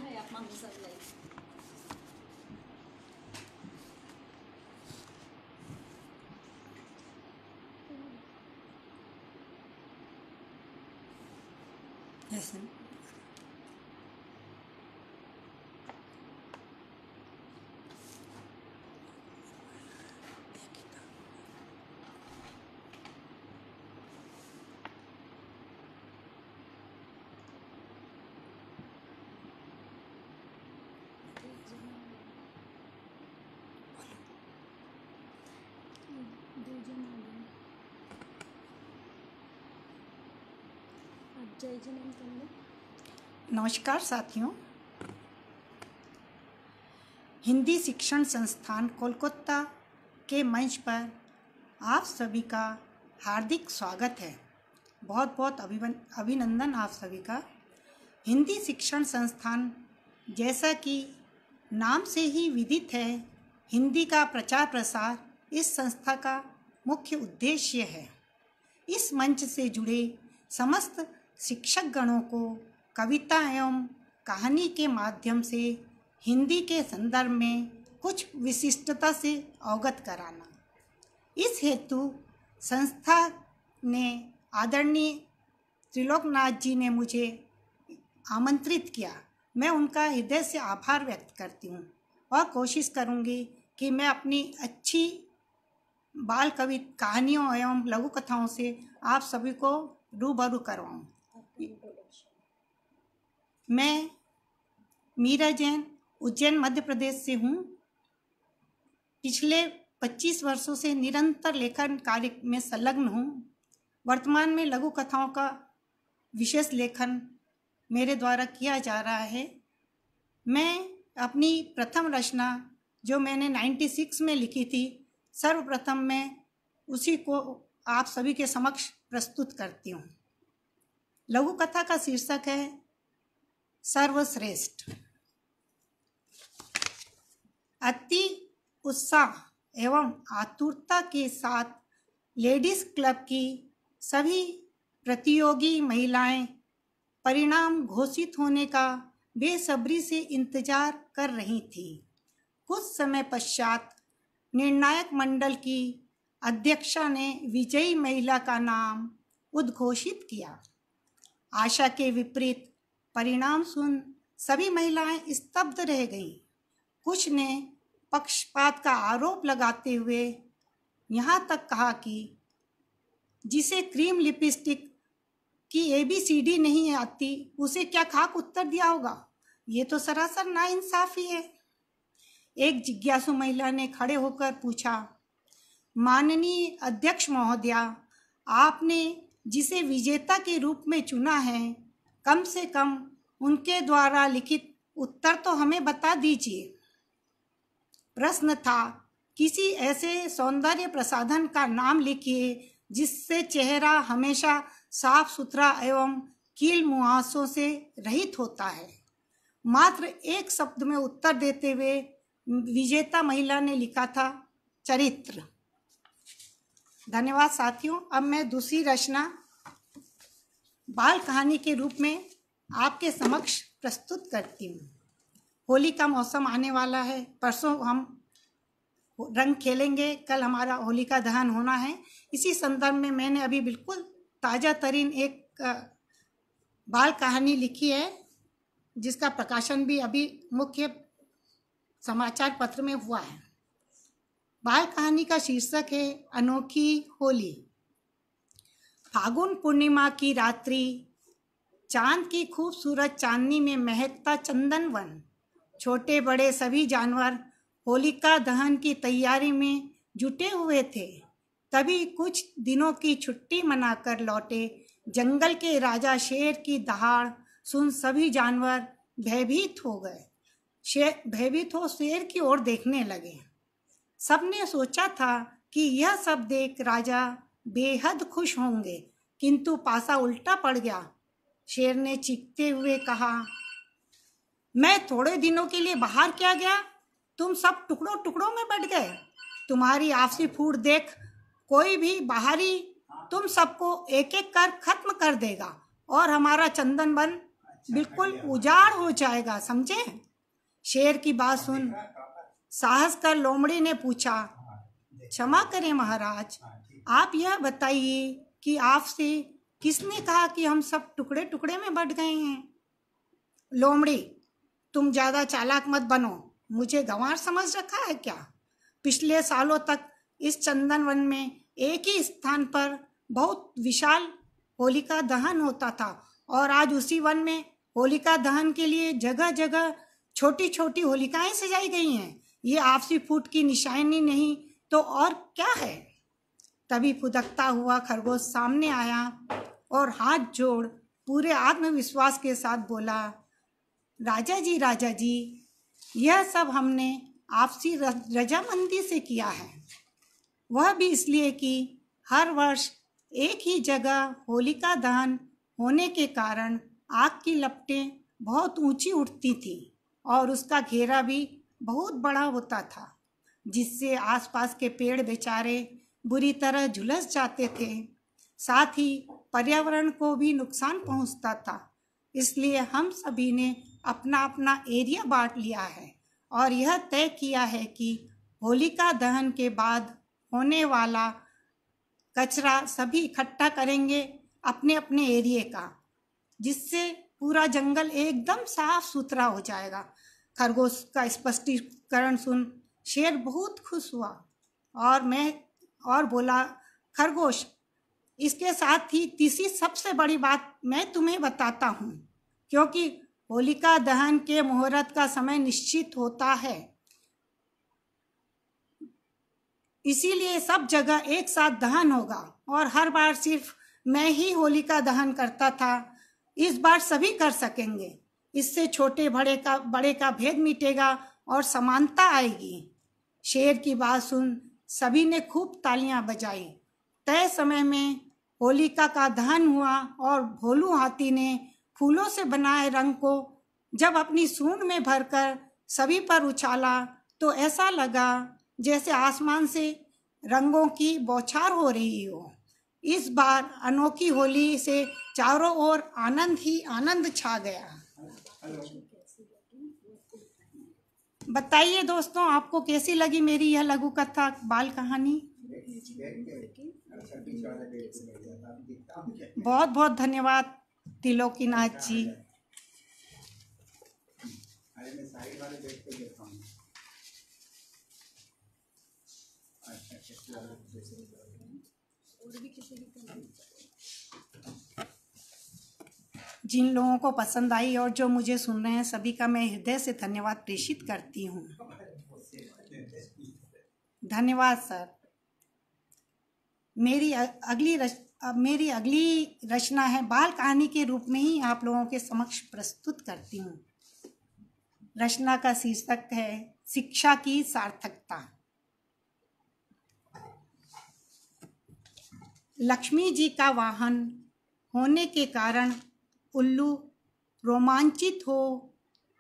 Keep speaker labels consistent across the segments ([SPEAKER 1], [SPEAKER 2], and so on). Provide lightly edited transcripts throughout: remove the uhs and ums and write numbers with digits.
[SPEAKER 1] गए आप मांगू सब लाइक
[SPEAKER 2] जैसे
[SPEAKER 1] जय जन करेंगे।
[SPEAKER 2] नमस्कार साथियों, हिंदी शिक्षण संस्थान कोलकाता के मंच पर आप सभी का हार्दिक स्वागत है। बहुत बहुत अभिनंदन आप सभी का। हिंदी शिक्षण संस्थान जैसा कि नाम से ही विदित है, हिंदी का प्रचार प्रसार इस संस्था का मुख्य उद्देश्य है। इस मंच से जुड़े समस्त शिक्षक गणों को कविता एवं कहानी के माध्यम से हिंदी के संदर्भ में कुछ विशिष्टता से अवगत कराना। इस हेतु संस्था ने आदरणीय त्रिलोकनाथ जी ने मुझे आमंत्रित किया। मैं उनका हृदय से आभार व्यक्त करती हूँ और कोशिश करूँगी कि मैं अपनी अच्छी बाल कवि कहानियों एवं लघु कथाओं से आप सभी को रूबरू करवाऊँ। मैं मीरा जैन उज्जैन मध्य प्रदेश से हूँ। पिछले 25 वर्षों से निरंतर लेखन कार्य में संलग्न हूँ। वर्तमान में लघु कथाओं का विशेष लेखन मेरे द्वारा किया जा रहा है। मैं अपनी प्रथम रचना जो मैंने 96 में लिखी थी, सर्वप्रथम मैं उसी को आप सभी के समक्ष प्रस्तुत करती हूँ। लघु कथा का शीर्षक है सर्वश्रेष्ठ। अति उत्साह एवं आतुरता के साथ लेडीज क्लब की सभी प्रतियोगी महिलाएं परिणाम घोषित होने का बेसब्री से इंतजार कर रही थी। कुछ समय पश्चात निर्णायक मंडल की अध्यक्षा ने विजयी महिला का नाम उद्घोषित किया। आशा के विपरीत परिणाम सुन सभी महिलाएं स्तब्ध रह गईं। कुछ ने पक्षपात का आरोप लगाते हुए यहाँ तक कहा कि जिसे क्रीम लिपस्टिक की ABCD नहीं आती, उसे क्या खाक उत्तर दिया होगा। ये तो सरासर नाइंसाफी है। एक जिज्ञासु महिला ने खड़े होकर पूछा, माननीय अध्यक्ष महोदया, आपने जिसे विजेता के रूप में चुना है, कम से कम उनके द्वारा लिखित उत्तर तो हमें बता दीजिए। प्रश्न था, किसी ऐसे सौंदर्य प्रसाधन का नाम लिखिए जिससे चेहरा हमेशा साफ सुथरा एवं कील मुहासों से रहित होता है। मात्र एक शब्द में उत्तर देते हुए विजेता महिला ने लिखा था, चरित्र। धन्यवाद साथियों। अब मैं दूसरी रचना बाल कहानी के रूप में आपके समक्ष प्रस्तुत करती हूँ। होली का मौसम आने वाला है। परसों हम रंग खेलेंगे, कल हमारा होलिका दहन होना है। इसी संदर्भ में मैंने अभी बिल्कुल ताज़ा तरीन एक बाल कहानी लिखी है, जिसका प्रकाशन भी अभी मुख्य समाचार पत्र में हुआ है। बाल कहानी का शीर्षक है अनोखी होली। फागुन पूर्णिमा की रात्रि, चांद की खूबसूरत चांदनी में महकता चंदन वन। छोटे बड़े सभी जानवर होलिका दहन की तैयारी में जुटे हुए थे। तभी कुछ दिनों की छुट्टी मनाकर लौटे जंगल के राजा शेर की दहाड़ सुन सभी जानवर भयभीत हो गए। भयभीत हो शेर की ओर देखने लगे। सबने सोचा था कि यह सब देख राजा बेहद खुश होंगे, किंतु पासा उल्टा पड़ गया। शेर ने चीखते हुए कहा, मैं थोड़े दिनों के लिए बाहर क्या गया, तुम सब टुकड़ों टुकड़ों में बट गए। तुम्हारी आपसी फूट देख कोई भी बाहरी तुम सबको एक एक कर खत्म कर देगा और हमारा चंदन वन बिल्कुल उजाड़ हो जाएगा, समझे। शेर की बात सुन साहस कर लोमड़ी ने पूछा, क्षमा करें महाराज, आप यह बताइए कि आपसे किसने कहा कि हम सब टुकड़े टुकड़े में बट गए हैं। लोमड़ी, तुम ज्यादा चालाक मत बनो, मुझे गंवार समझ रखा है क्या। पिछले सालों तक इस चंदन वन में एक ही स्थान पर बहुत विशाल होलिका दहन होता था और आज उसी वन में होलिका दहन के लिए जगह जगह छोटी छोटी होलिकाएं सजाई गई हैं। ये आपसी फूट की निशानी नहीं तो और क्या है। तभी फुदकता हुआ खरगोश सामने आया और हाथ जोड़ पूरे आत्मविश्वास के साथ बोला, राजा जी, यह सब हमने आपसी रजामंदी से किया है, वह भी इसलिए कि हर वर्ष एक ही जगह होलिका दहन होने के कारण आग की लपटें बहुत ऊंची उठती थीं और उसका घेरा भी बहुत बड़ा होता था, जिससे आसपास के पेड़ बेचारे बुरी तरह झुलस जाते थे। साथ ही पर्यावरण को भी नुकसान पहुंचता था। इसलिए हम सभी ने अपना अपना एरिया बांट लिया है और यह तय किया है कि होलिका दहन के बाद होने वाला कचरा सभी इकट्ठा करेंगे अपने अपने एरिया का, जिससे पूरा जंगल एकदम साफ सुथरा हो जाएगा। खरगोश का स्पष्टीकरण सुन शेर बहुत खुश हुआ और बोला, खरगोश, इसके साथ ही तीसरी सबसे बड़ी बात मैं तुम्हें बताता हूँ, क्योंकि होलिका दहन के मुहूर्त का समय निश्चित होता है, इसीलिए सब जगह एक साथ दहन होगा और हर बार सिर्फ मैं ही होलिका दहन करता था, इस बार सभी कर सकेंगे। इससे छोटे बड़े का भेद मिटेगा और समानता आएगी। शेर की बात सुन सभी ने खूब तालियां बजाई। तय समय में होलिका का दहन हुआ और भोलू हाथी ने फूलों से बनाए रंग को जब अपनी सूंड में भरकर सभी पर उछाला तो ऐसा लगा जैसे आसमान से रंगों की बौछार हो रही हो। इस बार अनोखी होली से चारों ओर आनंद ही आनंद छा गया। बताइए दोस्तों, आपको कैसी लगी मेरी यह लघु कथा बाल कहानी। बहुत बहुत धन्यवाद त्रिलोकीनाथ जी। जिन लोगों को पसंद आई और जो मुझे सुन रहे हैं सभी का मैं हृदय से धन्यवाद प्रेषित करती हूँ। धन्यवाद सर। मेरी अगली रचना है बाल कहानी के रूप में ही आप लोगों के समक्ष प्रस्तुत करती हूँ। रचना का शीर्षक है शिक्षा की सार्थकता। लक्ष्मी जी का वाहन होने के कारण उल्लू रोमांचित हो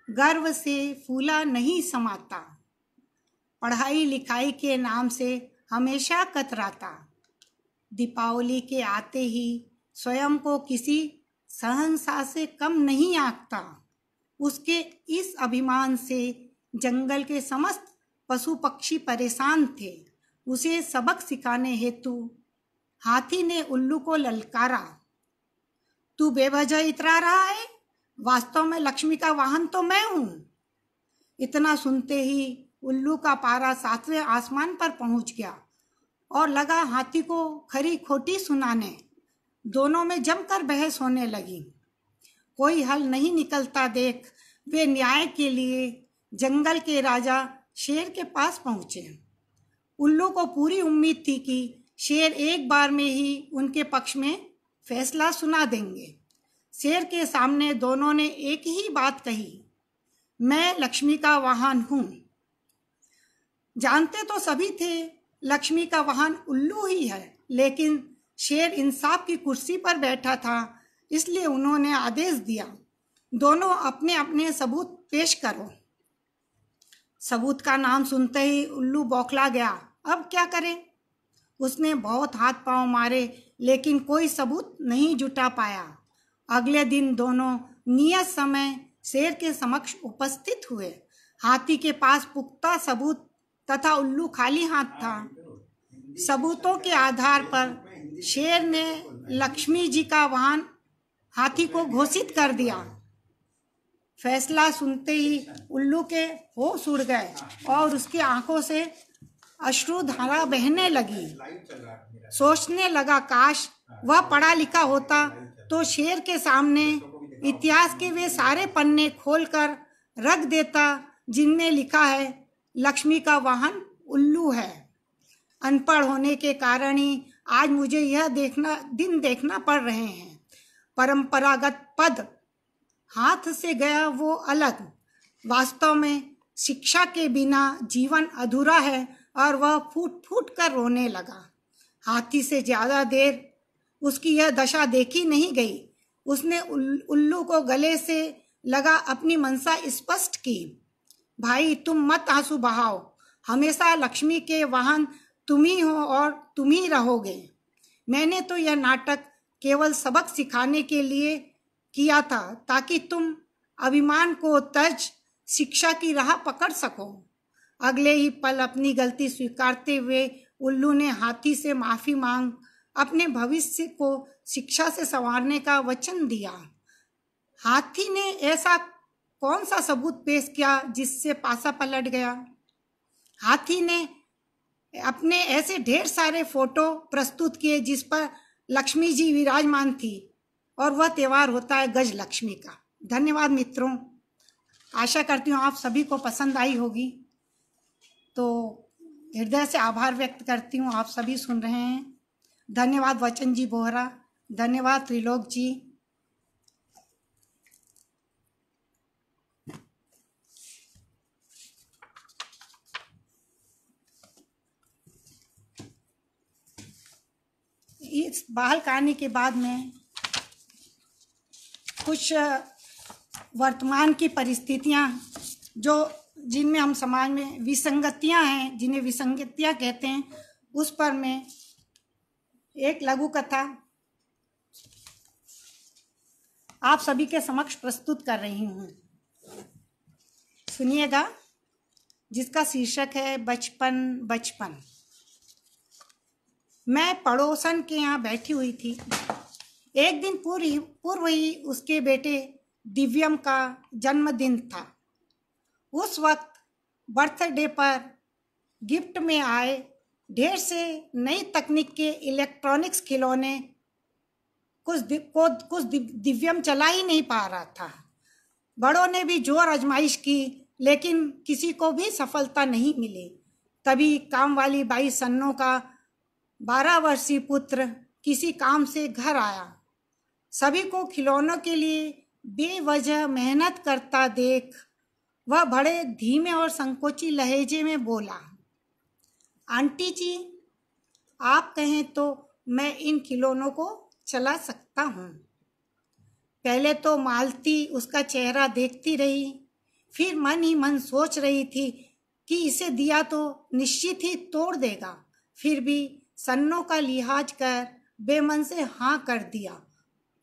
[SPEAKER 2] गर्व से फूला नहीं समाता, पढ़ाई लिखाई के नाम से हमेशा कतराता, दीपावली के आते ही स्वयं को किसी शहंशाह से कम नहीं आंकता। उसके इस अभिमान से जंगल के समस्त पशु पक्षी परेशान थे। उसे सबक सिखाने हेतु हाथी ने उल्लू को ललकारा, तू बेवजह इतरा रहा है, वास्तव में लक्ष्मी का वाहन तो मैं हूं। इतना सुनते ही उल्लू का पारा 7वें आसमान पर पहुंच गया और लगा हाथी को खरी खोटी सुनाने। दोनों में जमकर बहस होने लगी। कोई हल नहीं निकलता देख वे न्याय के लिए जंगल के राजा शेर के पास पहुंचे। उल्लू को पूरी उम्मीद थी कि शेर एक बार में ही उनके पक्ष में फैसला सुना देंगे। शेर के सामने दोनों ने एक ही बात कही, मैं लक्ष्मी का वाहन हूं। जानते तो सभी थे लक्ष्मी का वाहन उल्लू ही है, लेकिन शेर इंसाफ की कुर्सी पर बैठा था, इसलिए उन्होंने आदेश दिया, दोनों अपने अपने सबूत पेश करो। सबूत का नाम सुनते ही उल्लू बौखला गया। अब क्या करे? उसने बहुत हाथ पांव मारे लेकिन कोई सबूत नहीं जुटा पाया। अगले दिन दोनों नियत समय शेर के समक्ष उपस्थित हुए। हाथी के पास पुख्ता सबूत तथा उल्लू खाली हाथ था। सबूतों के आधार पर शेर ने लक्ष्मी जी का वाहन हाथी को घोषित कर दिया। फैसला सुनते ही उल्लू के होश उड़ गए और उसकी आंखों से अश्रुधारा बहने लगी। सोचने लगा, काश वह पढ़ा लिखा होता तो शेर के सामने इतिहास के वे सारे पन्ने खोलकर रख देता जिनमें लिखा है लक्ष्मी का वाहन उल्लू है। अनपढ़ होने के कारण ही आज मुझे यह दिन देखना पड़ रहे हैं। परंपरागत पद हाथ से गया वो अलग। वास्तव में शिक्षा के बिना जीवन अधूरा है और वह फूट फूट कर रोने लगा। हाथी से ज्यादा देर उसकी यह दशा देखी नहीं गई। उसने उल्लू को गले से लगा अपनी मनसा स्पष्ट की। भाई, तुम मत आंसू बहाओ। हमेशा लक्ष्मी के वाहन तुम ही हो और तुम ही रहोगे। मैंने तो यह नाटक केवल सबक सिखाने के लिए किया था ताकि तुम अभिमान को तज शिक्षा की राह पकड़ सको। अगले ही पल अपनी गलती स्वीकारते हुए उल्लू ने हाथी से माफी मांग अपने भविष्य को शिक्षा से संवारने का वचन दिया। हाथी ने ऐसा कौन सा सबूत पेश किया जिससे पासा पलट गया? हाथी ने अपने ऐसे ढेर सारे फोटो प्रस्तुत किए जिस पर लक्ष्मी जी विराजमान थी और वह त्योहार होता है गज लक्ष्मी का। धन्यवाद मित्रों, आशा करती हूँ आप सभी को पसंद आई होगी। तो हृदय से आभार व्यक्त करती हूँ, आप सभी सुन रहे हैं। धन्यवाद वचन जी बोहरा, धन्यवाद त्रिलोक जी। इस बाल कहानी के बाद में कुछ वर्तमान की परिस्थितियां जिनमें हम समाज में विसंगतियां हैं, जिन्हें विसंगतियां कहते हैं, उस पर मैं एक लघु कथा आप सभी के समक्ष प्रस्तुत कर रही हूँ। सुनिएगा, जिसका शीर्षक है बचपन बचपन। मैं पड़ोसन के यहाँ बैठी हुई थी। एक दिन पूर्व ही उसके बेटे दिव्यम का जन्मदिन था। उस वक्त बर्थडे पर गिफ्ट में आए ढेर से नई तकनीक के इलेक्ट्रॉनिक्स खिलौने कुछ दिव्यम चला ही नहीं पा रहा था। बड़ों ने भी जोर आजमाइश की, लेकिन किसी को भी सफलता नहीं मिली। तभी काम वाली बाई सन्नो का 12 वर्षीय पुत्र किसी काम से घर आया। सभी को खिलौनों के लिए बेवजह मेहनत करता देख वह बड़े धीमे और संकोची लहजे में बोला, आंटी जी, आप कहें तो मैं इन खिलौनों को चला सकता हूँ। पहले तो मालती उसका चेहरा देखती रही, फिर मन ही मन सोच रही थी कि इसे दिया तो निश्चित ही तोड़ देगा। फिर भी सन्नों का लिहाज कर बेमन से हाँ कर दिया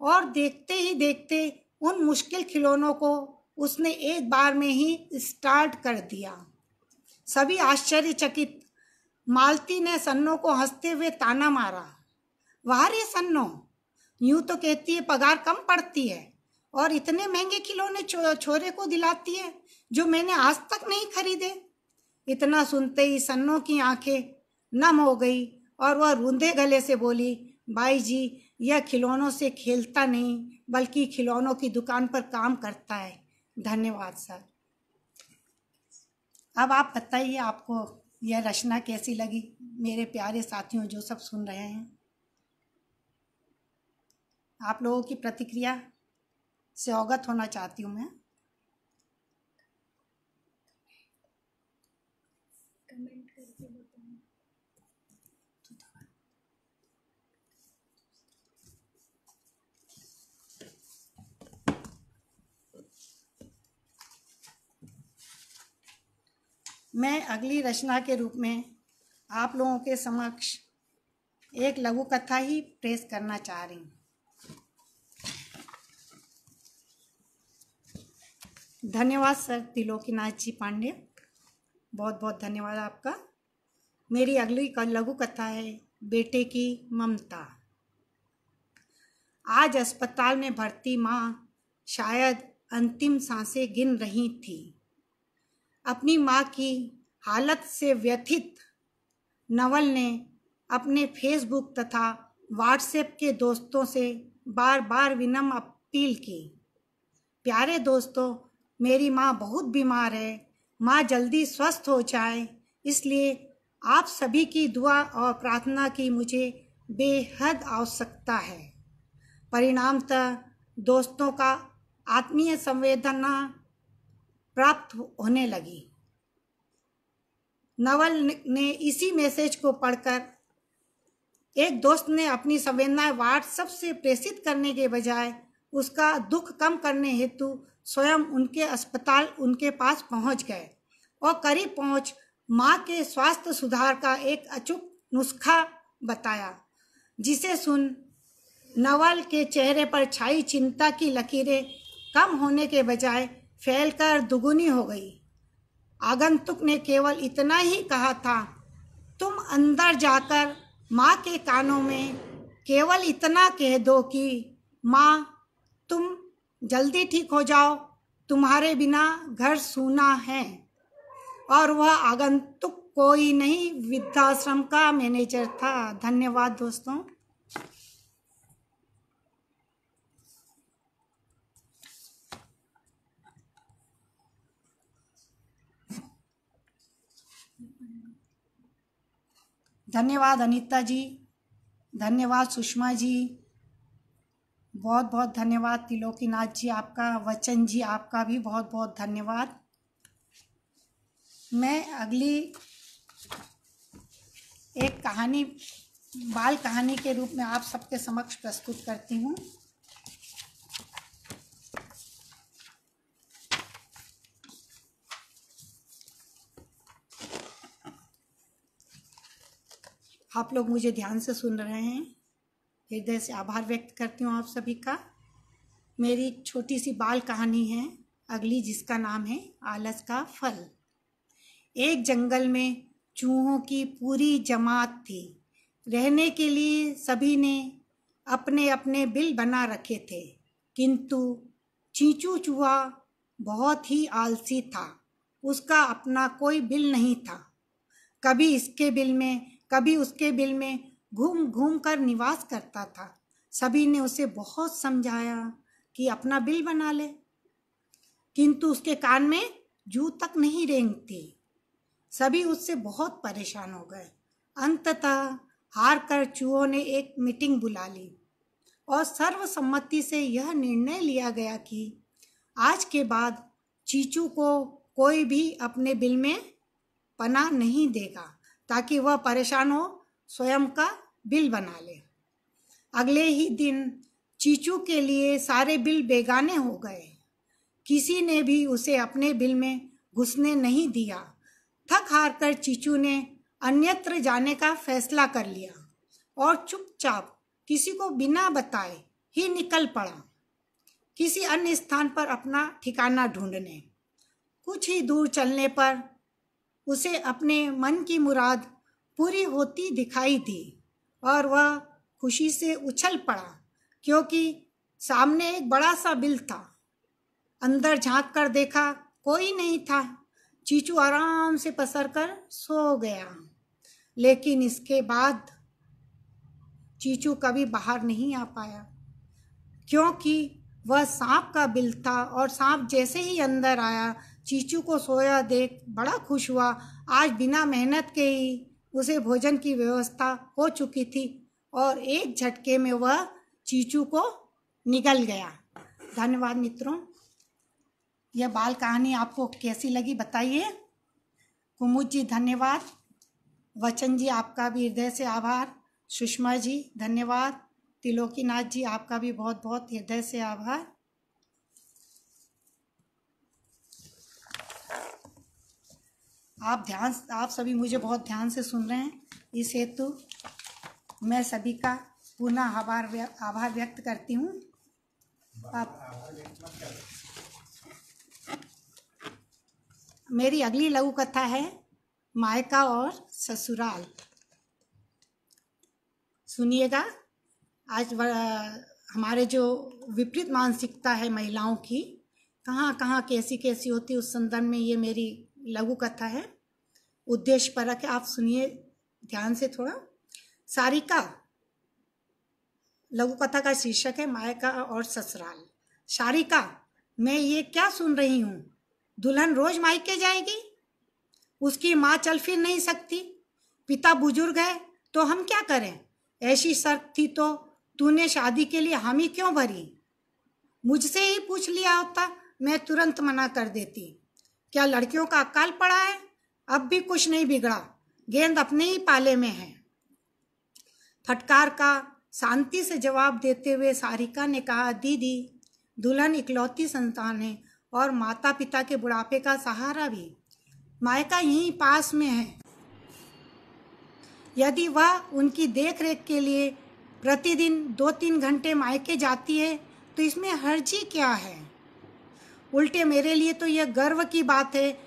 [SPEAKER 2] और देखते ही देखते उन मुश्किल खिलौनों को उसने एक बार में ही स्टार्ट कर दिया। सभी आश्चर्यचकित। मालती ने सन्नो को हंसते हुए ताना मारा, वाह रे सन्नो, यूं तो कहती है पगार कम पड़ती है और इतने महंगे खिलौने छोरे को दिलाती है जो मैंने आज तक नहीं खरीदे। इतना सुनते ही सन्नो की आंखें नम हो गई और वह रूंधे गले से बोली, भाई जी, यह खिलौनों से खेलता नहीं बल्कि खिलौनों की दुकान पर काम करता है। धन्यवाद सर। अब आप बताइए, आपको यह रचना कैसी लगी? मेरे प्यारे साथियों जो सब सुन रहे हैं, आप लोगों की प्रतिक्रिया से अवगत होना चाहती हूँ मैं।
[SPEAKER 1] कमेंट करके बताएं।
[SPEAKER 2] मैं अगली रचना के रूप में आप लोगों के समक्ष एक लघु कथा ही पेश करना चाह रही हूँ। धन्यवाद सर त्रिलोकीनाथ जी पांडे, बहुत बहुत धन्यवाद आपका। मेरी अगली लघु कथा है बेटे की ममता। आज अस्पताल में भर्ती माँ शायद अंतिम सांसें गिन रही थी। अपनी माँ की हालत से व्यथित नवल ने अपने फेसबुक तथा व्हाट्सएप के दोस्तों से बार बार विनम्र अपील की, प्यारे दोस्तों, मेरी माँ बहुत बीमार है, माँ जल्दी स्वस्थ हो जाए, इसलिए आप सभी की दुआ और प्रार्थना की मुझे बेहद आवश्यकता है। परिणामतः दोस्तों का आत्मीय संवेदना प्राप्त होने लगी। नवल ने इसी मैसेज को पढ़कर एक दोस्त ने अपनी संवेदनाएं व्हाट्सएप से प्रेषित करने के बजाय उसका दुख कम करने हेतु स्वयं उनके अस्पताल उनके पास पहुंच गए और करीब पहुंच मां के स्वास्थ्य सुधार का एक अचूक नुस्खा बताया, जिसे सुन नवल के चेहरे पर छाई चिंता की लकीरें कम होने के बजाय फैलकर दुगुनी हो गई। आगंतुक ने केवल इतना ही कहा था, तुम अंदर जाकर माँ के कानों में केवल इतना कह दो कि माँ तुम जल्दी ठीक हो जाओ, तुम्हारे बिना घर सूना है। और वह आगंतुक कोई नहीं, वृद्धाश्रम का मैनेजर था। धन्यवाद दोस्तों। धन्यवाद अनीता जी, धन्यवाद सुषमा जी, बहुत बहुत धन्यवाद त्रिलोकीनाथ जी आपका, वचन जी आपका भी बहुत बहुत धन्यवाद। मैं अगली एक कहानी बाल कहानी के रूप में आप सबके समक्ष प्रस्तुत करती हूँ। आप लोग मुझे ध्यान से सुन रहे हैं, हृदय से आभार व्यक्त करती हूँ आप सभी का। मेरी छोटी सी बाल कहानी है अगली, जिसका नाम है आलस का फल। एक जंगल में चूहों की पूरी जमात थी। रहने के लिए सभी ने अपने अपने बिल बना रखे थे, किंतु चींचू चूहा बहुत ही आलसी था। उसका अपना कोई बिल नहीं था। कभी इसके बिल में कभी उसके बिल में घूम घूम कर निवास करता था। सभी ने उसे बहुत समझाया कि अपना बिल बना ले, किंतु उसके कान में जू तक नहीं रेंगती। सभी उससे बहुत परेशान हो गए। अंततः हार कर चूहों ने एक मीटिंग बुला ली और सर्वसम्मति से यह निर्णय लिया गया कि आज के बाद चीचू को कोई भी अपने बिल में पनाह नहीं देगा, ताकि वह परेशान हो स्वयं का बिल बना ले। अगले ही दिन चीचू के लिए सारे बिल बेगाने हो गए। किसी ने भी उसे अपने बिल में घुसने नहीं दिया। थक हार कर चीचू ने अन्यत्र जाने का फैसला कर लिया और चुपचाप किसी को बिना बताए ही निकल पड़ा, किसी अन्य स्थान पर अपना ठिकाना ढूंढने। कुछ ही दूर चलने पर उसे अपने मन की मुराद पूरी होती दिखाई दी और वह खुशी से उछल पड़ा, क्योंकि सामने एक बड़ा सा बिल था। अंदर झांक कर देखा, कोई नहीं था। चीचू आराम से पसर कर सो गया। लेकिन इसके बाद चीचू कभी बाहर नहीं आ पाया, क्योंकि वह सांप का बिल था और सांप जैसे ही अंदर आया, चीचू को सोया देख बड़ा खुश हुआ। आज बिना मेहनत के ही उसे भोजन की व्यवस्था हो चुकी थी और एक झटके में वह चीचू को निगल गया। धन्यवाद मित्रों। यह बाल कहानी आपको कैसी लगी बताइए। कुमुद जी धन्यवाद, वचन जी आपका भी हृदय से आभार, सुषमा जी धन्यवाद, त्रिलोकीनाथ जी आपका भी बहुत बहुत हृदय से आभार। आप सभी मुझे बहुत ध्यान से सुन रहे हैं, इस हेतु मैं सभी का पुनः आभार व्यक्त करती हूँ। मेरी अगली लघु कथा है मायका और ससुराल। सुनिएगा। आज हमारे जो विपरीत मानसिकता है महिलाओं की, कहाँ कहाँ कैसी कैसी होती है, उस संदर्भ में ये मेरी लघु कथा है। उद्देश्य परक है, आप सुनिए ध्यान से थोड़ा। सारिका। लघु कथा का शीर्षक है मायका और ससुराल। सारिका, मैं ये क्या सुन रही हूँ? दुल्हन रोज मायके जाएगी? उसकी माँ चल फिर नहीं सकती, पिता बुजुर्ग है, तो हम क्या करें? ऐसी शर्त थी तो तूने शादी के लिए हामी क्यों भरी? मुझसे ही पूछ लिया होता, मैं तुरंत मना कर देती। क्या लड़कियों का अकाल पड़ा है? अब भी कुछ नहीं बिगड़ा, गेंद अपने ही पाले में है। फटकार का शांति से जवाब देते हुए सारिका ने कहा, दीदी, दुल्हन इकलौती संतान है और माता पिता के बुढ़ापे का सहारा भी। मायका यहीं पास में है। यदि वह उनकी देख रेख के लिए प्रतिदिन 2-3 घंटे मायके जाती है तो इसमें हर्जी क्या है? उल्टे मेरे लिए तो यह गर्व की बात है।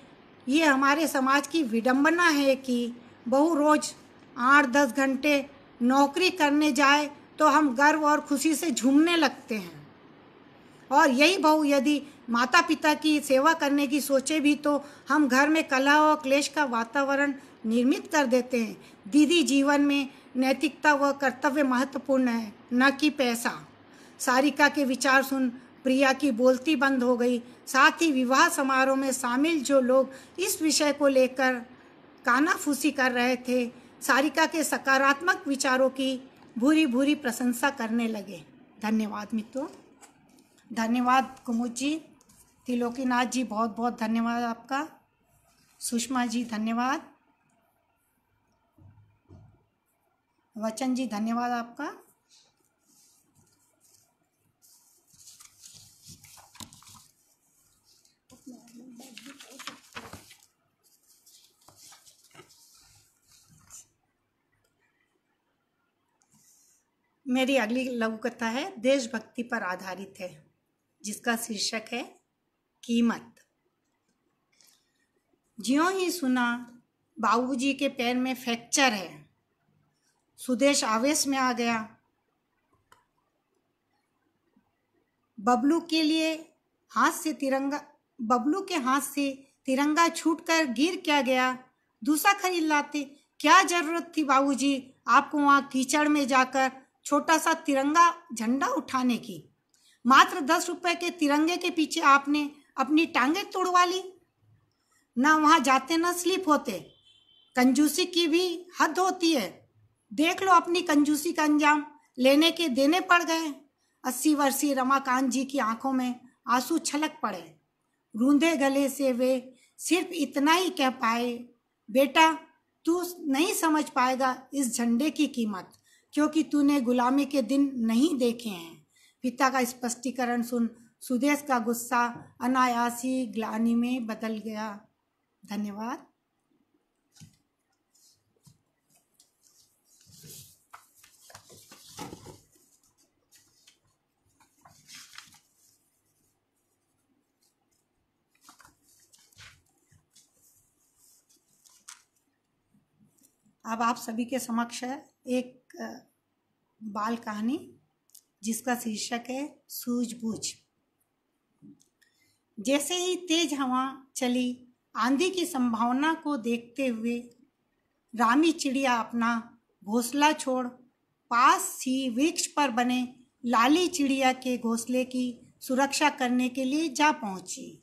[SPEAKER 2] ये हमारे समाज की विडंबना है कि बहू रोज 8-10 घंटे नौकरी करने जाए तो हम गर्व और खुशी से झूमने लगते हैं, और यही बहू यदि माता पिता की सेवा करने की सोचे भी तो हम घर में कलह और क्लेश का वातावरण निर्मित कर देते हैं। दीदी, जीवन में नैतिकता व कर्तव्य महत्वपूर्ण है, न कि पैसा। सारिका के विचार सुन प्रिया की बोलती बंद हो गई। साथ ही विवाह समारोह में शामिल जो लोग इस विषय को लेकर कानाफूसी कर रहे थे, सारिका के सकारात्मक विचारों की भूरी भूरी प्रशंसा करने लगे। धन्यवाद मित्रों। धन्यवाद कुमुद जी, त्रिलोकीनाथ जी, बहुत बहुत धन्यवाद आपका। सुषमा जी धन्यवाद। वचन जी धन्यवाद आपका। मेरी अगली लघु कथा है देशभक्ति पर आधारित है, जिसका शीर्षक है कीमत। ज्यों ही सुना बाबूजी के पैर में फ्रैक्चर है, सुदेश आवेश में आ गया। बबलू के हाथ से तिरंगा छूटकर गिर क्या गया, दूसरा खरीद लाते। क्या जरूरत थी बाबूजी आपको वहां कीचड़ में जाकर छोटा सा तिरंगा झंडा उठाने की? मात्र 10 रुपए के तिरंगे के पीछे आपने अपनी टांगे तोड़वा ली। ना वहां जाते ना स्लिप होते। कंजूसी की भी हद होती है। देख लो अपनी कंजूसी का अंजाम, लेने के देने पड़ गए। 80 वर्षीय रमाकांत जी की आंखों में आंसू छलक पड़े। रूंधे गले से वे सिर्फ इतना ही कह पाए, बेटा तू नहीं समझ पाएगा इस झंडे की कीमत, क्योंकि तूने गुलामी के दिन नहीं देखे हैं। पिता का स्पष्टीकरण सुन सुदेश का गुस्सा अनायासी ग्लानि में बदल गया। धन्यवाद। अब आप सभी के समक्ष है एक बाल कहानी, जिसका शीर्षक है सूझबूझ। जैसे ही तेज हवा चली, आंधी की संभावना को देखते हुए रामी चिड़िया अपना घोंसला छोड़ पास ही वृक्ष पर बने लाली चिड़िया के घोंसले की सुरक्षा करने के लिए जा पहुंची,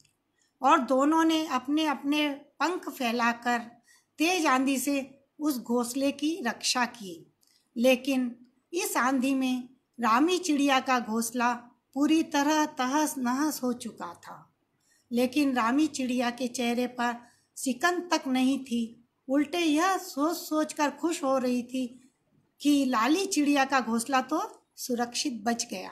[SPEAKER 2] और दोनों ने अपने अपने पंख फैलाकर तेज आंधी से उस घोंसले की रक्षा की। लेकिन इस आंधी में रामी चिड़िया का घोंसला पूरी तरह तहस नहस हो चुका था। लेकिन रामी चिड़िया के चेहरे पर सिकन तक नहीं थी, उल्टे यह सोच सोच कर खुश हो रही थी कि लाली चिड़िया का घोंसला तो सुरक्षित बच गया।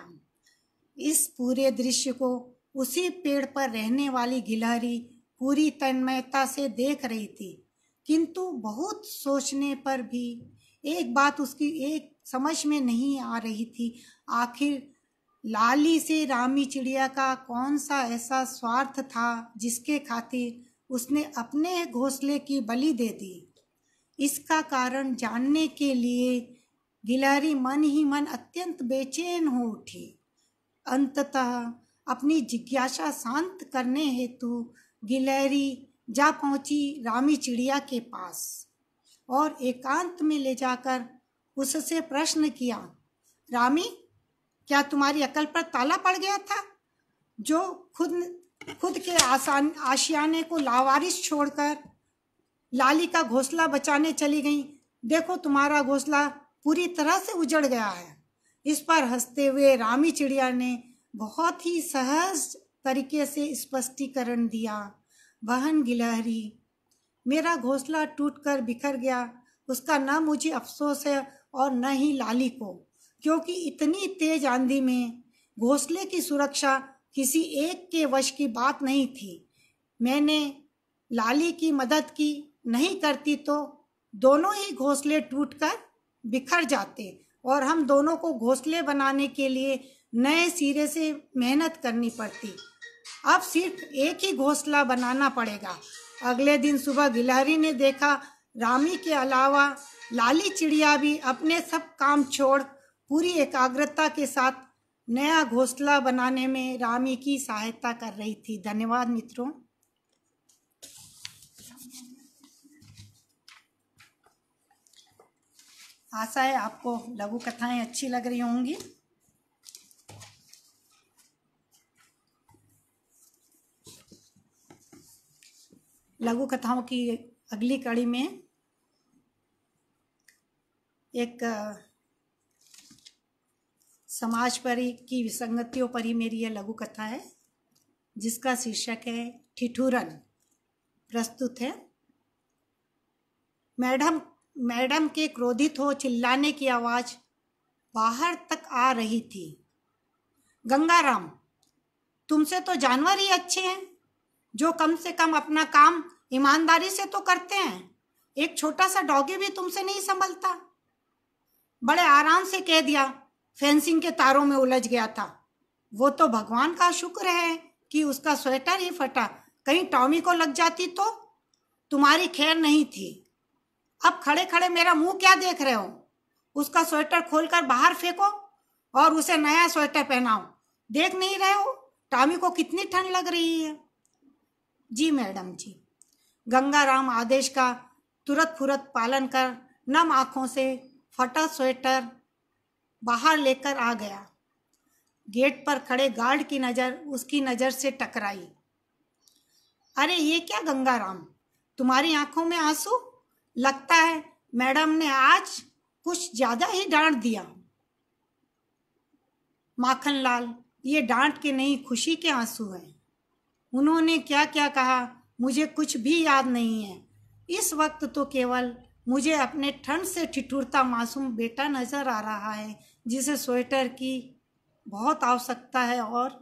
[SPEAKER 2] इस पूरे दृश्य को उसी पेड़ पर रहने वाली गिलहरी पूरी तन्मयता से देख रही थी, किंतु बहुत सोचने पर भी एक बात उसकी एक समझ में नहीं आ रही थी। आखिर लाली से रामी चिड़िया का कौन सा ऐसा स्वार्थ था जिसके खातिर उसने अपने घोंसले की बलि दे दी। इसका कारण जानने के लिए गिलहरी मन ही मन अत्यंत बेचैन हो उठी। अंततः अपनी जिज्ञासा शांत करने हेतु गिलहरी जा पहुंची रामी चिड़िया के पास और एकांत में ले जाकर उससे प्रश्न किया, रामी, क्या तुम्हारी अकल पर ताला पड़ गया था, जो खुद के आशियाने को लावारिस छोड़कर लाली का घोंसला बचाने चली गई? देखो, तुम्हारा घोंसला पूरी तरह से उजड़ गया है। इस पर हंसते हुए रामी चिड़िया ने बहुत ही सहज तरीके से स्पष्टीकरण दिया, बहन गिलहरी, मेरा घोंसला टूटकर बिखर गया, उसका न मुझे अफसोस है और न ही लाली को, क्योंकि इतनी तेज आंधी में घोंसले की सुरक्षा किसी एक के वश की बात नहीं थी। मैंने लाली की मदद की नहीं करती तो दोनों ही घोंसले टूटकर बिखर जाते और हम दोनों को घोंसले बनाने के लिए नए सिरे से मेहनत करनी पड़ती। अब सिर्फ एक ही घोंसला बनाना पड़ेगा। अगले दिन सुबह गिलहरी ने देखा रामी के अलावा लाली चिड़िया भी अपने सब काम छोड़ पूरी एकाग्रता के साथ नया घोंसला बनाने में रामी की सहायता कर रही थी। धन्यवाद मित्रों। आशा है आपको लघु कथाएं अच्छी लग रही होंगी। लघु कथाओं की अगली कड़ी में एक समाज पर की विसंगतियों पर ही मेरी यह लघु कथा है, जिसका शीर्षक है ठिठुरन। प्रस्तुत है। मैडम के क्रोधित हो चिल्लाने की आवाज बाहर तक आ रही थी। गंगाराम, तुमसे तो जानवर ही अच्छे हैं, जो कम से कम अपना काम ईमानदारी से तो करते हैं। एक छोटा सा डॉगी भी तुमसे नहीं संभलता। बड़े आराम से कह दिया, फेंसिंग के तारों में उलझ गया था। वो तो भगवान का शुक्र है कि उसका स्वेटर ही फटा, कहीं टॉमी को लग जाती तो तुम्हारी खैर नहीं थी। अब खड़े खड़े मेरा मुंह क्या देख रहे हो? उसका स्वेटर खोलकर बाहर फेंको और उसे नया स्वेटर पहनाओ। देख नहीं रहे हो टॉमी को कितनी ठंड लग रही है? जी मैडम जी। गंगाराम आदेश का तुरंत फुरत पालन कर नम आंखों से फटा स्वेटर बाहर लेकर आ गया। गेट पर खड़े गार्ड की नज़र उसकी नज़र से टकराई। अरे ये क्या गंगाराम, तुम्हारी आंखों में आंसू? लगता है मैडम ने आज कुछ ज्यादा ही डांट दिया। माखनलाल, ये डांट के नहीं, खुशी के आंसू हैं। उन्होंने क्या क्या कहा मुझे कुछ भी याद नहीं है। इस वक्त तो केवल मुझे अपने ठंड से ठिठुरता मासूम बेटा नजर आ रहा है, जिसे स्वेटर की बहुत आवश्यकता है और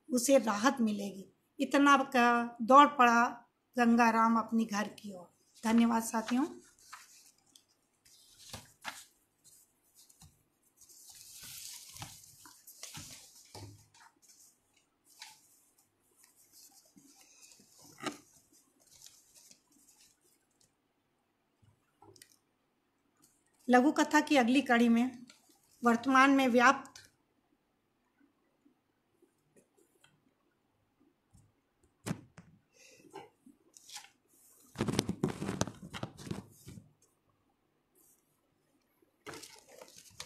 [SPEAKER 2] उसे राहत मिलेगी। इतना दौड़ पड़ा गंगाराम अपनी घर की ओर। धन्यवाद साथियों। लघु कथा की अगली कड़ी में वर्तमान में व्याप्त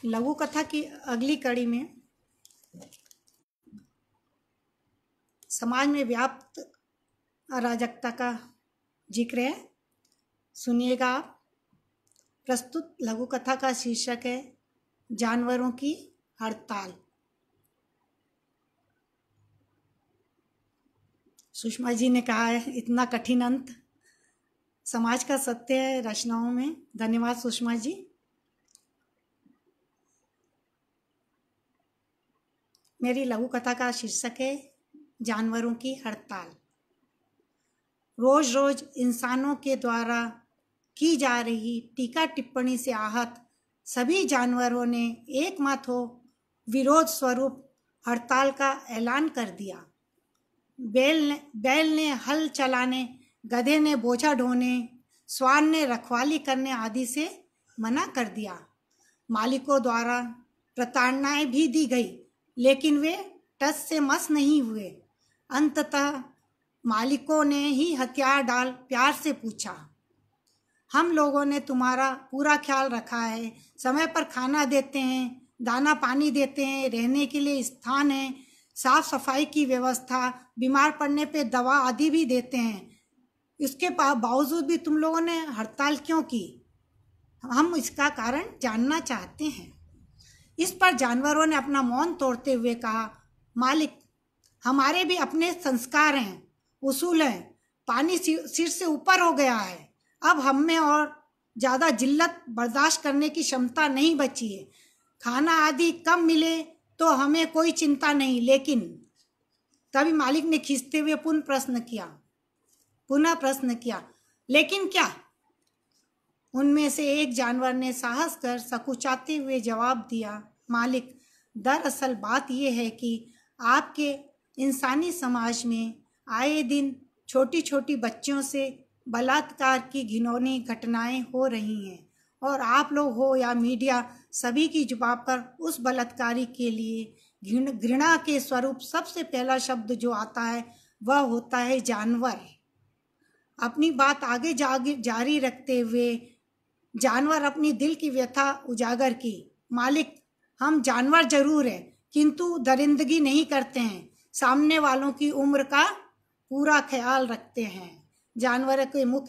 [SPEAKER 2] लघु कथा की अगली कड़ी में समाज में व्याप्त अराजकता का जिक्र है। सुनिएगा आप। प्रस्तुत लघु कथा का शीर्षक है जानवरों की हड़ताल। सुषमा जी ने कहा है, इतना कठिन अंत समाज का सत्य है रचनाओं में। धन्यवाद सुषमा जी। मेरी लघु कथा का शीर्षक है जानवरों की हड़ताल। रोज रोज इंसानों के द्वारा की जा रही टीका टिप्पणी से आहत सभी जानवरों ने एकमत हो विरोध स्वरूप हड़ताल का ऐलान कर दिया। बैल ने हल चलाने गधे ने बोझा ढोने, स्वान ने रखवाली करने आदि से मना कर दिया। मालिकों द्वारा प्रताड़नाएं भी दी गई, लेकिन वे टस से मस नहीं हुए। अंततः मालिकों ने ही हथियार डाल प्यार से पूछा, हम लोगों ने तुम्हारा पूरा ख्याल रखा है, समय पर खाना देते हैं, दाना पानी देते हैं, रहने के लिए स्थान है, साफ सफाई की व्यवस्था, बीमार पड़ने पे दवा आदि भी देते हैं। इसके बावजूद भी तुम लोगों ने हड़ताल क्यों की? हम इसका कारण जानना चाहते हैं। इस पर जानवरों ने अपना मौन तोड़ते हुए कहा, मालिक, हमारे भी अपने संस्कार हैं, उसूल हैं। पानी सिर से ऊपर हो गया है। अब हम में और ज़्यादा जिल्लत बर्दाश्त करने की क्षमता नहीं बची है। खाना आदि कम मिले तो हमें कोई चिंता नहीं, लेकिन तभी मालिक ने खींचते हुए पुनः प्रश्न किया, लेकिन क्या? उनमें से एक जानवर ने साहस कर सकुचाते हुए जवाब दिया, मालिक, दरअसल बात यह है कि आपके इंसानी समाज में आए दिन छोटी छोटी बच्चियों से बलात्कार की घिनौनी घटनाएं हो रही हैं, और आप लोग हो या मीडिया, सभी की जुबान पर उस बलात्कारी के लिए घृणा के स्वरूप सबसे पहला शब्द जो आता है वह होता है जानवर। अपनी बात आगे जारी रखते हुए जानवर अपनी दिल की व्यथा उजागर की, मालिक, हम जानवर जरूर हैं, किंतु दरिंदगी नहीं करते हैं, सामने वालों की उम्र का पूरा ख्याल रखते हैं। जानवर के मुख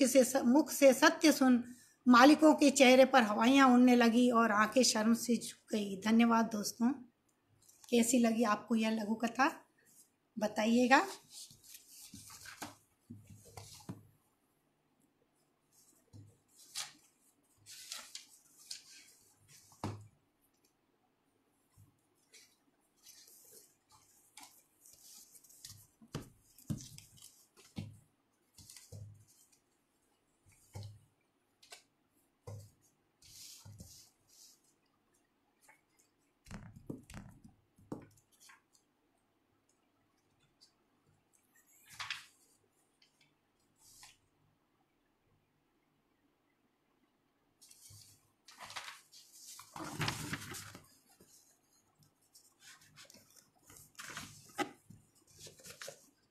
[SPEAKER 2] से सत्य सुन मालिकों के चेहरे पर हवाइयाँ उड़ने लगी और आंखें शर्म से झुक गई। धन्यवाद दोस्तों। कैसी लगी आपको यह लघु कथा, बताइएगा।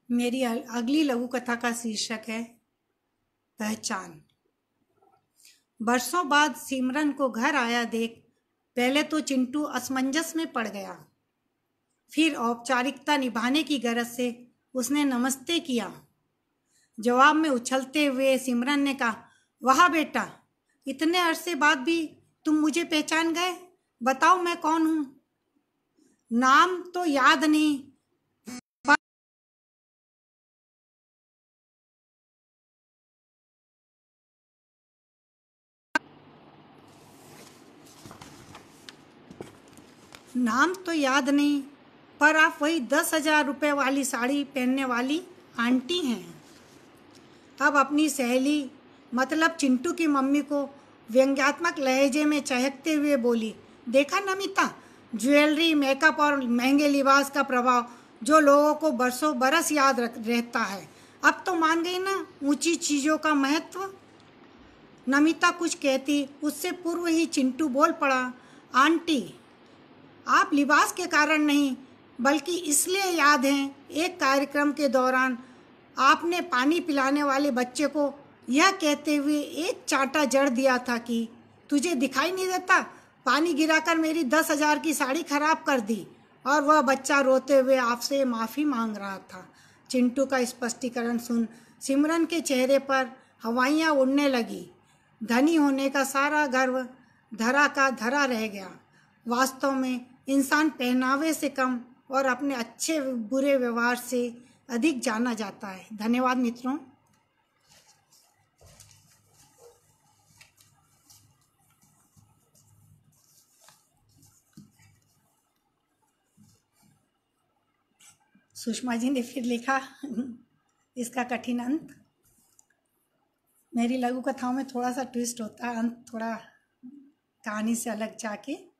[SPEAKER 2] मेरी अगली लघु कथा का शीर्षक है पहचान। बरसों बाद सिमरन को घर आया देख पहले तो चिंटू असमंजस में पड़ गया। फिर औपचारिकता निभाने की गरज से उसने नमस्ते किया। जवाब में उछलते हुए सिमरन ने कहा, वाह बेटा, इतने अरसे बाद भी तुम मुझे पहचान गए। बताओ मैं कौन हूँ? नाम तो याद नहीं, पर आप वही 10,000 रुपये वाली साड़ी पहनने वाली आंटी हैं। अब अपनी सहेली मतलब चिंटू की मम्मी को व्यंग्यात्मक लहजे में चहकते हुए बोली, देखा नमिता, ज्वेलरी, मेकअप और महंगे लिबास का प्रभाव जो लोगों को बरसों बरस याद रहता है। अब तो मान गई ना ऊंची चीज़ों का महत्व। नमिता कुछ कहती उससे पूर्व ही चिंटू बोल पड़ा, आंटी, आप लिबास के कारण नहीं बल्कि इसलिए याद हैं, एक कार्यक्रम के दौरान आपने पानी पिलाने वाले बच्चे को यह कहते हुए एक चांटा जड़ दिया था कि तुझे दिखाई नहीं देता, पानी गिराकर मेरी 10,000 की साड़ी खराब कर दी, और वह बच्चा रोते हुए आपसे माफ़ी मांग रहा था। चिंटू का स्पष्टीकरण सुन सिमरन के चेहरे पर हवाइयाँ उड़ने लगी। धनी होने का सारा गर्व धरा का धरा रह गया। वास्तव में इंसान पहनावे से कम और अपने अच्छे बुरे व्यवहार से अधिक जाना जाता है। धन्यवाद मित्रों। सुषमा जी ने फिर लिखा इसका कठिन अंत। मेरी लघु कथाओं में थोड़ा सा ट्विस्ट होता है, अंत थोड़ा कहानी से अलग जाके।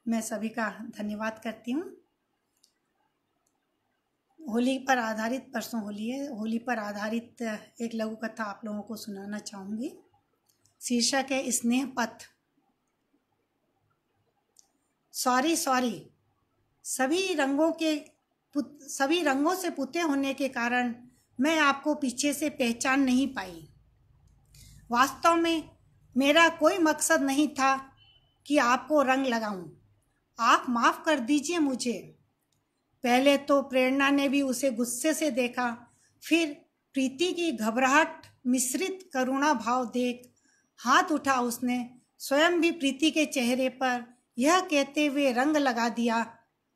[SPEAKER 2] मैं सभी का धन्यवाद करती हूँ। होली पर आधारित, परसों होली है, होली पर आधारित एक लघु कथा आप लोगों को सुनाना चाहूँगी। शीर्षक है स्नेह पथ। सॉरी सॉरी, सभी रंगों से पुते होने के कारण मैं आपको पीछे से पहचान नहीं पाई। वास्तव में मेरा कोई मकसद नहीं था कि आपको रंग लगाऊं। आप माफ कर दीजिए मुझे। पहले तो प्रेरणा ने भी उसे गुस्से से देखा, फिर प्रीति की घबराहट मिश्रित करुणा भाव देख हाथ उठा उसने स्वयं भी प्रीति के चेहरे पर यह कहते हुए रंग लगा दिया।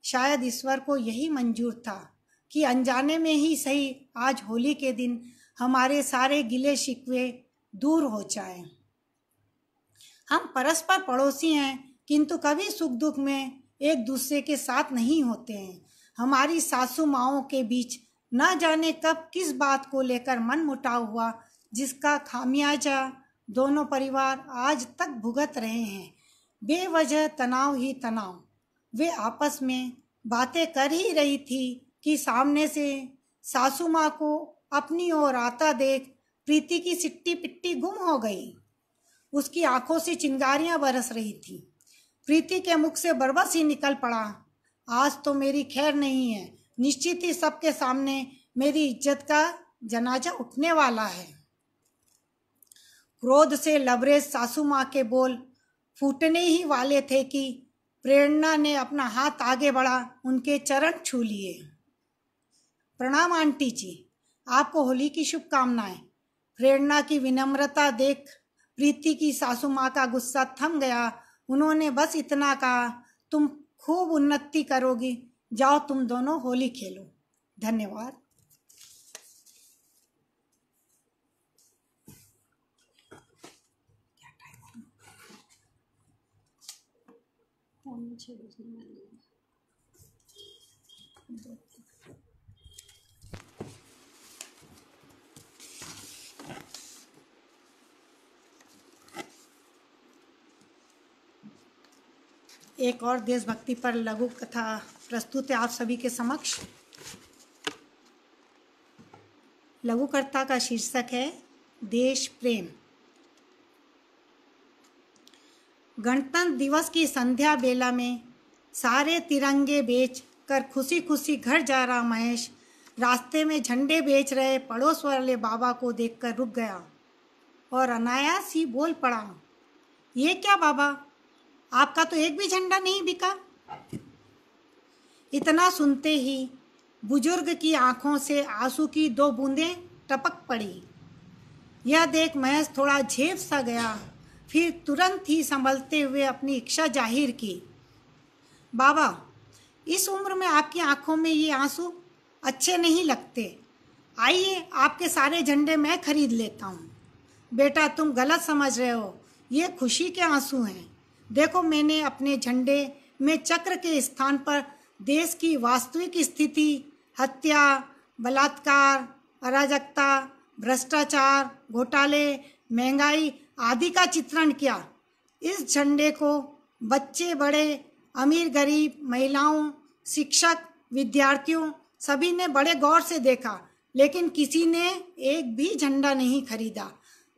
[SPEAKER 2] शायद ईश्वर को यही मंजूर था कि अनजाने में ही सही आज होली के दिन हमारे सारे गिले शिकवे दूर हो जाएं। हम परस्पर पड़ोसी हैं, किंतु कभी सुख दुख में एक दूसरे के साथ नहीं होते हैं। हमारी सासू माओं के बीच न जाने कब किस बात को लेकर मनमुटाव हुआ, जिसका खामियाजा दोनों परिवार आज तक भुगत रहे हैं। बेवजह तनाव ही तनाव। वे आपस में बातें कर ही रही थी कि सामने से सासू माँ को अपनी ओर आता देख प्रीति की सिट्टी पिट्टी गुम हो गई। उसकी आंखों से चिंगारियां बरस रही थी। प्रीति के मुख से बरबस ही निकल पड़ा, आज तो मेरी खैर नहीं है। निश्चित ही सबके सामने मेरी इज्जत का जनाजा उठने वाला है। क्रोध से लबरेज सासू माँ के बोल फूटने ही वाले थे कि प्रेरणा ने अपना हाथ आगे बढ़ा उनके चरण छू लिए। प्रणाम आंटी जी, आपको होली की शुभकामनाएं। प्रेरणा की विनम्रता देख प्रीति की सासू माँ का गुस्सा थम गया। उन्होंने बस इतना कहा, तुम खूब उन्नति करोगी, जाओ तुम दोनों होली खेलो। धन्यवाद। एक और देशभक्ति पर लघु कथा प्रस्तुत है आप सभी के समक्ष। लघुकथा का शीर्षक है देश प्रेम। गणतंत्र दिवस की संध्या बेला में सारे तिरंगे बेच कर खुशी खुशी घर जा रहा महेश रास्ते में झंडे बेच रहे पड़ोस वाले बाबा को देखकर रुक गया और अनायास ही बोल पड़ा, ये क्या बाबा, आपका तो एक भी झंडा नहीं बिका। इतना सुनते ही बुजुर्ग की आंखों से आंसू की दो बूंदें टपक पड़ी। यह देख महेश थोड़ा झेप सा गया, फिर तुरंत ही संभलते हुए अपनी इच्छा जाहिर की, बाबा इस उम्र में आपकी आंखों में ये आंसू अच्छे नहीं लगते। आइए आपके सारे झंडे मैं खरीद लेता हूँ। बेटा तुम गलत समझ रहे हो, ये खुशी के आंसू हैं। देखो मैंने अपने झंडे में चक्र के स्थान पर देश की वास्तविक स्थिति, हत्या, बलात्कार, अराजकता, भ्रष्टाचार, घोटाले, महंगाई आदि का चित्रण किया। इस झंडे को बच्चे बड़े, अमीर गरीब, महिलाओं, शिक्षक, विद्यार्थियों सभी ने बड़े गौर से देखा, लेकिन किसी ने एक भी झंडा नहीं खरीदा।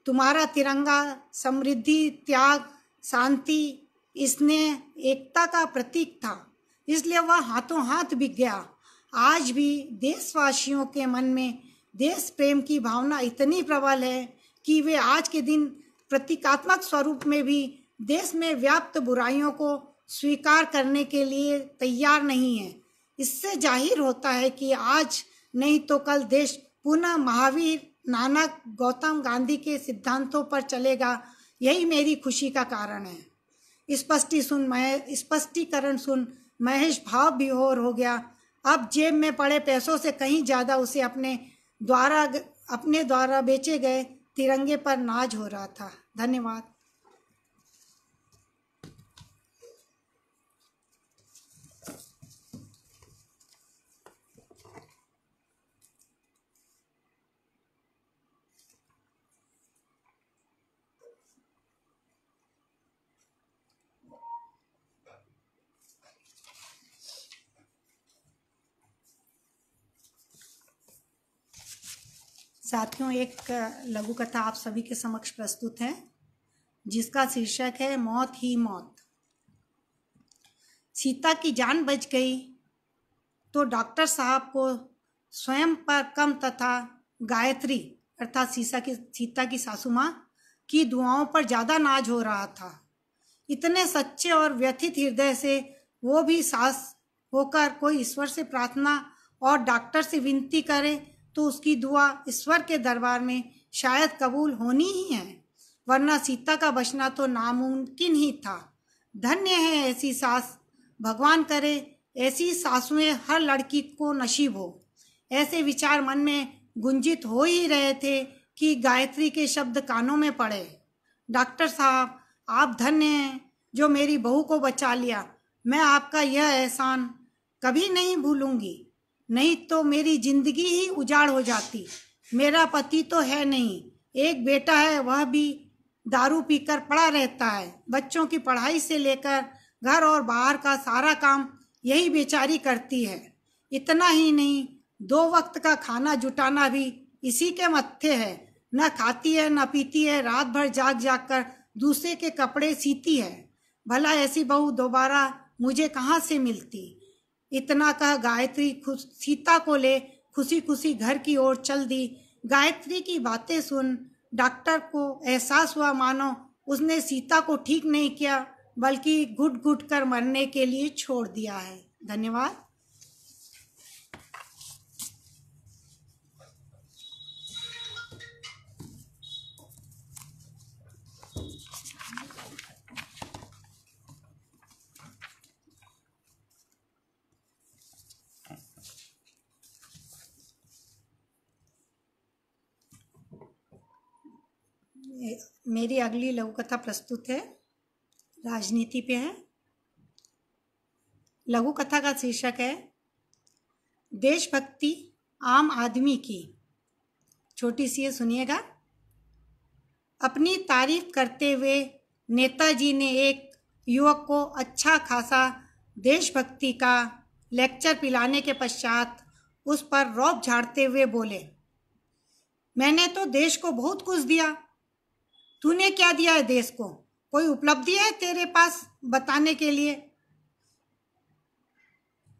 [SPEAKER 2] तुम्हारा तिरंगा समृद्धि, त्याग, शांति, स्नेह, एकता का प्रतीक था, इसलिए वह हाथों हाथ बिक गया। आज भी देशवासियों के मन में देश प्रेम की भावना इतनी प्रबल है कि वे आज के दिन प्रतीकात्मक स्वरूप में भी देश में व्याप्त बुराइयों को स्वीकार करने के लिए तैयार नहीं है। इससे जाहिर होता है कि आज नहीं तो कल देश पुनः महावीर, नानक, गौतम गांधी के सिद्धांतों पर चलेगा। यही मेरी खुशी का कारण है। स्पष्टीकरण सुन महेश भाव विभोर हो गया। अब जेब में पड़े पैसों से कहीं ज़्यादा उसे अपने द्वारा बेचे गए तिरंगे पर नाज हो रहा था। धन्यवाद। साथियों, एक लघु कथा आप सभी के समक्ष प्रस्तुत है जिसका शीर्षक है मौत ही मौत। सीता की जान बच गई तो डॉक्टर साहब को स्वयं पर कम तथा गायत्री अर्थात सीता की सासू माँ की दुआओं पर ज़्यादा नाज हो रहा था। इतने सच्चे और व्यथित हृदय से वो भी सास होकर कोई ईश्वर से प्रार्थना और डॉक्टर से विनती करे तो उसकी दुआ ईश्वर के दरबार में शायद कबूल होनी ही है, वरना सीता का बचना तो नामुमकिन ही था। धन्य है ऐसी सास, भगवान करे ऐसी सासुएं हर लड़की को नसीब हो। ऐसे विचार मन में गुंजित हो ही रहे थे कि गायत्री के शब्द कानों में पड़े। डॉक्टर साहब, आप धन्य हैं जो मेरी बहू को बचा लिया। मैं आपका यह एहसान कभी नहीं भूलूंगी, नहीं तो मेरी जिंदगी ही उजाड़ हो जाती। मेरा पति तो है नहीं, एक बेटा है, वह भी दारू पीकर पड़ा रहता है। बच्चों की पढ़ाई से लेकर घर और बाहर का सारा काम यही बेचारी करती है। इतना ही नहीं, 2 वक्त का खाना जुटाना भी इसी के मत्थे है। न खाती है न पीती है, रात भर जाग जाग कर दूसरे के कपड़े सीती है। भला ऐसी बहू दोबारा मुझे कहाँ से मिलती। इतना कह गायत्री सीता को ले खुशी खुशी घर की ओर चल दी। गायत्री की बातें सुन डॉक्टर को एहसास हुआ मानो उसने सीता को ठीक नहीं किया, बल्कि घुट घुट कर मरने के लिए छोड़ दिया है। धन्यवाद। मेरी अगली लघु कथा प्रस्तुत है, राजनीति पे है। लघु कथा का शीर्षक है देशभक्ति आम आदमी की। छोटी सी है, सुनिएगा। अपनी तारीफ करते हुए नेताजी ने एक युवक को अच्छा खासा देशभक्ति का लेक्चर पिलाने के पश्चात उस पर रौब झाड़ते हुए बोले, मैंने तो देश को बहुत कुछ दिया। तूने क्या दिया है देश को? कोई उपलब्धि है तेरे पास बताने के लिए?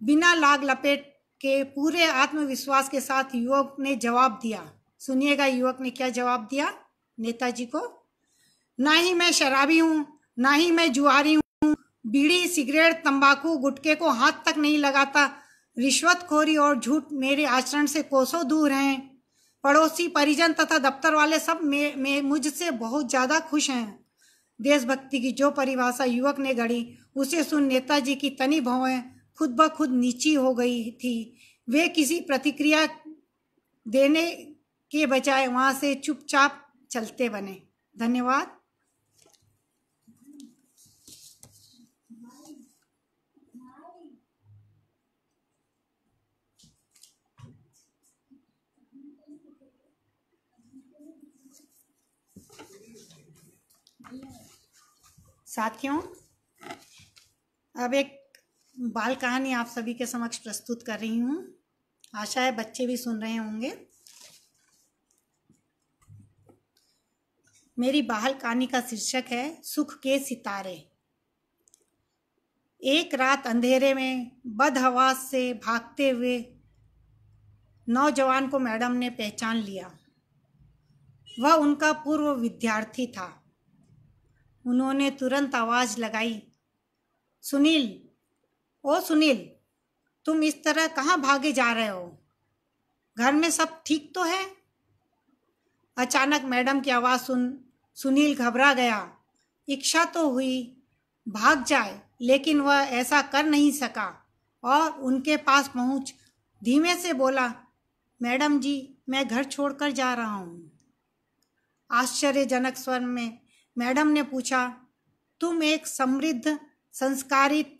[SPEAKER 2] बिना लाग लपेट के पूरे आत्मविश्वास के साथ युवक ने जवाब दिया। सुनिएगा युवक ने क्या जवाब दिया नेताजी को। ना ही मैं शराबी हूँ, ना ही मैं जुआरी हूँ। बीड़ी सिगरेट तंबाकू गुटखे को हाथ तक नहीं लगाता। रिश्वतखोरी और झूठ मेरे आचरण से कोसों दूर हैं। पड़ोसी परिजन तथा दफ्तर वाले सब मुझसे बहुत ज़्यादा खुश हैं। देशभक्ति की जो परिभाषा युवक ने गढ़ी उसे सुन नेताजी की तनी भौहें खुद ब खुद नीची हो गई थी। वे किसी प्रतिक्रिया देने के बजाय वहां से चुपचाप चलते बने। धन्यवाद। साथियों, अब एक बाल कहानी आप सभी के समक्ष प्रस्तुत कर रही हूँ। आशा है बच्चे भी सुन रहे होंगे। मेरी बाल कहानी का शीर्षक है सुख के सितारे। एक रात अंधेरे में बदहवास से भागते हुए नौजवान को मैडम ने पहचान लिया। वह उनका पूर्व विद्यार्थी था। उन्होंने तुरंत आवाज लगाई, सुनील, ओ सुनील, तुम इस तरह कहाँ भागे जा रहे हो? घर में सब ठीक तो है? अचानक मैडम की आवाज़ सुन सुनील घबरा गया। इच्छा तो हुई भाग जाए, लेकिन वह ऐसा कर नहीं सका और उनके पास पहुंच धीमे से बोला, मैडम जी, मैं घर छोड़कर जा रहा हूँ। आश्चर्यजनक स्वर में मैडम ने पूछा, तुम एक समृद्ध संस्कारित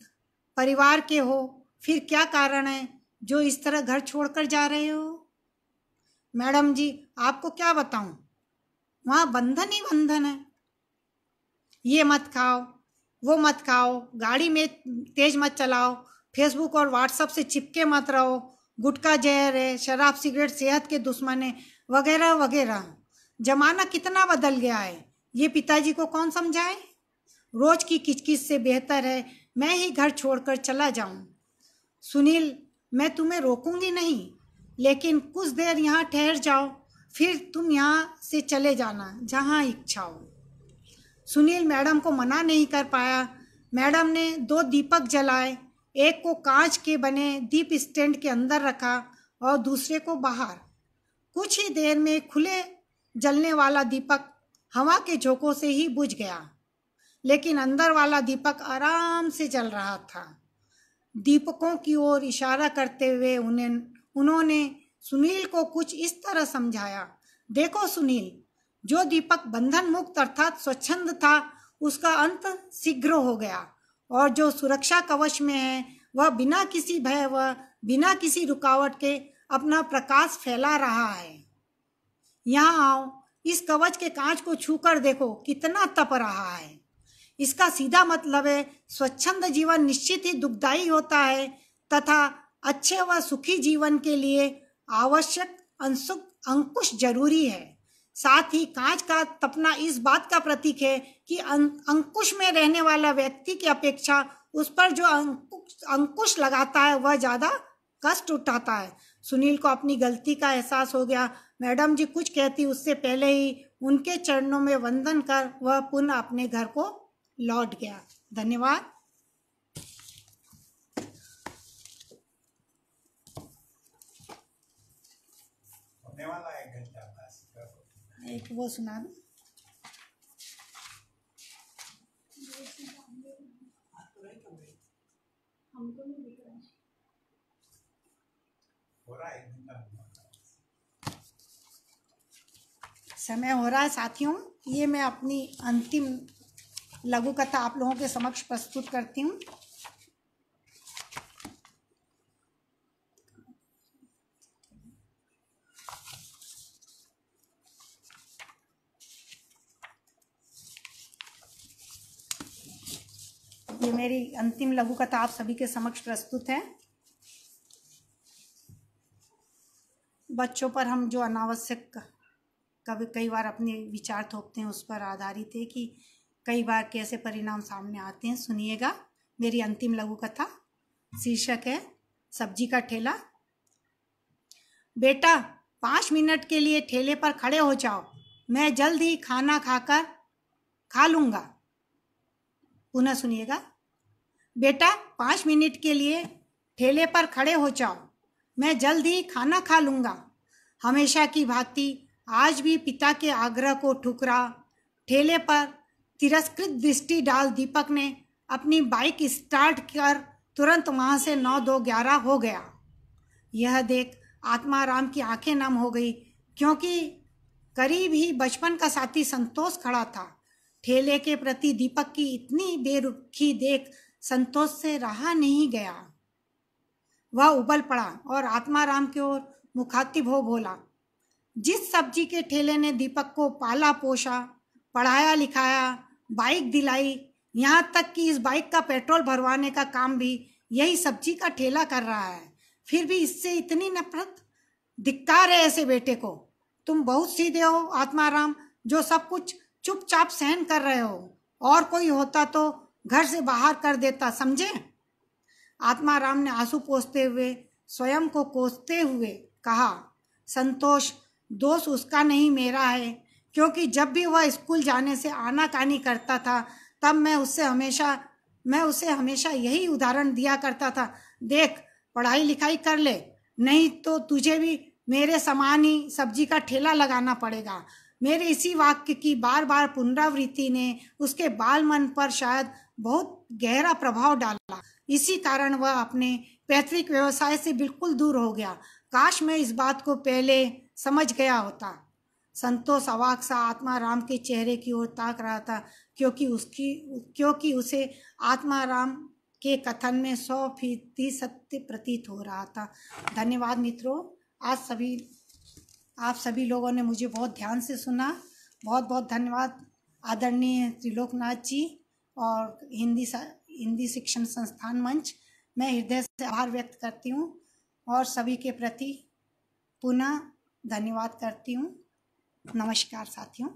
[SPEAKER 2] परिवार के हो, फिर क्या कारण है जो इस तरह घर छोड़कर जा रहे हो? मैडम जी, आपको क्या बताऊं, वहाँ बंधन ही बंधन है। ये मत खाओ, वो मत खाओ, गाड़ी में तेज मत चलाओ, फेसबुक और व्हाट्सएप से चिपके मत रहो, गुटखा जहर है, शराब सिगरेट सेहत के दुश्मन है, वगैरह वगैरह। जमाना कितना बदल गया है, ये पिताजी को कौन समझाए। रोज की किचकिच से बेहतर है मैं ही घर छोड़कर चला जाऊं। सुनील, मैं तुम्हें रोकूंगी नहीं, लेकिन कुछ देर यहाँ ठहर जाओ, फिर तुम यहाँ से चले जाना जहाँ इच्छा हो। सुनील मैडम को मना नहीं कर पाया। मैडम ने 2 दीपक जलाए, एक को कांच के बने दीप स्टैंड के अंदर रखा और दूसरे को बाहर। कुछ ही देर में खुले जलने वाला दीपक हवा के झोंकों से ही बुझ गया, लेकिन अंदर वाला दीपक आराम से जल रहा था। दीपकों की ओर इशारा करते हुए उन्होंने सुनील को कुछ इस तरह समझाया, देखो सुनील, जो दीपक बंधन मुक्त अर्थात स्वच्छंद था उसका अंत शीघ्र हो गया, और जो सुरक्षा कवच में है वह बिना किसी भय व बिना किसी रुकावट के अपना प्रकाश फैला रहा है। यहाँ आओ, इस कवच के कांच को छूकर देखो कितना तप रहा है। इसका सीधा मतलब है स्वच्छंद जीवन निश्चित ही दुखदायी होता है तथा अच्छे व सुखी जीवन के लिए आवश्यक अंकुश जरूरी है। साथ ही कांच का तपना इस बात का प्रतीक है कि अंकुश में रहने वाला व्यक्ति की अपेक्षा उस पर जो अंकुश लगाता है वह ज्यादा कष्ट उठाता है। सुनील को अपनी गलती का एहसास हो गया। मैडम जी कुछ कहती उससे पहले ही उनके चरणों में वंदन कर वह पुनः अपने घर को लौट गया। धन्यवाद।
[SPEAKER 3] होने वाला है 1 घंटा बस।
[SPEAKER 2] एक वो सुना दो।
[SPEAKER 1] हमको नहीं दिख रहा है।
[SPEAKER 3] हो रहा है 1 घंटा।
[SPEAKER 2] समय हो रहा है साथियों, ये मैं अपनी अंतिम लघु कथा आप लोगों के समक्ष प्रस्तुत करती हूँ। ये मेरी अंतिम लघु कथा आप सभी के समक्ष प्रस्तुत है। बच्चों पर हम जो अनावश्यक कई बार अपने विचार थोपते हैं उस पर आधारित है कि कई बार कैसे परिणाम सामने आते हैं। सुनिएगा मेरी अंतिम लघु कथा। शीर्षक है सब्जी का ठेला। बेटा 5 मिनट के लिए ठेले पर खड़े हो जाओ, मैं जल्द ही खाना खा लूँगा। पुनः सुनिएगा। बेटा 5 मिनट के लिए ठेले पर खड़े हो जाओ, मैं जल्द ही खाना खा लूँगा। हमेशा की भांति आज भी पिता के आग्रह को ठुकरा ठेले पर तिरस्कृत दृष्टि डाल दीपक ने अपनी बाइक स्टार्ट कर तुरंत वहाँ से 9-2-11 हो गया। यह देख आत्माराम की आंखें नम हो गई, क्योंकि करीब ही बचपन का साथी संतोष खड़ा था। ठेले के प्रति दीपक की इतनी बेरुखी देख संतोष से रहा नहीं गया। वह उबल पड़ा और आत्माराम की ओर मुखातिब हो बोला, जिस सब्जी के ठेले ने दीपक को पाला पोसा, पढ़ाया लिखाया, बाइक दिलाई, यहाँ तक कि इस बाइक का पेट्रोल भरवाने का काम भी यही सब्जी का ठेला कर रहा है, फिर भी इससे इतनी नफरत। धिक्कार है ऐसे बेटे को। तुम बहुत सीधे हो आत्माराम, जो सब कुछ चुपचाप सहन कर रहे हो। और कोई होता तो घर से बाहर कर देता, समझे। आत्माराम ने आंसू पोंछते हुए स्वयं को कोसते हुए कहा, संतोष, दोष उसका नहीं मेरा है, क्योंकि जब भी वह स्कूल जाने से आनाकानी करता था तब मैं उसे हमेशा यही उदाहरण दिया करता था, देख पढ़ाई लिखाई कर ले, नहीं तो तुझे भी मेरे समान ही सब्जी का ठेला लगाना पड़ेगा। मेरे इसी वाक्य की बार बार पुनरावृत्ति ने उसके बाल मन पर शायद बहुत गहरा प्रभाव डाला। इसी कारण वह अपने पैतृक व्यवसाय से बिल्कुल दूर हो गया। काश मैं इस बात को पहले समझ गया होता। संतोष अवाक सा आत्माराम के चेहरे की ओर ताक रहा था, क्योंकि उसे आत्माराम के कथन में 100% सत्य प्रतीत हो रहा था। धन्यवाद मित्रों, आप सभी लोगों ने मुझे बहुत ध्यान से सुना। बहुत बहुत धन्यवाद आदरणीय त्रिलोकनाथ जी और हिंदी शिक्षण संस्थान मंच। मैं हृदय से आभार व्यक्त करती हूँ और सभी के प्रति पुनः धन्यवाद करती हूँ। नमस्कार साथियों।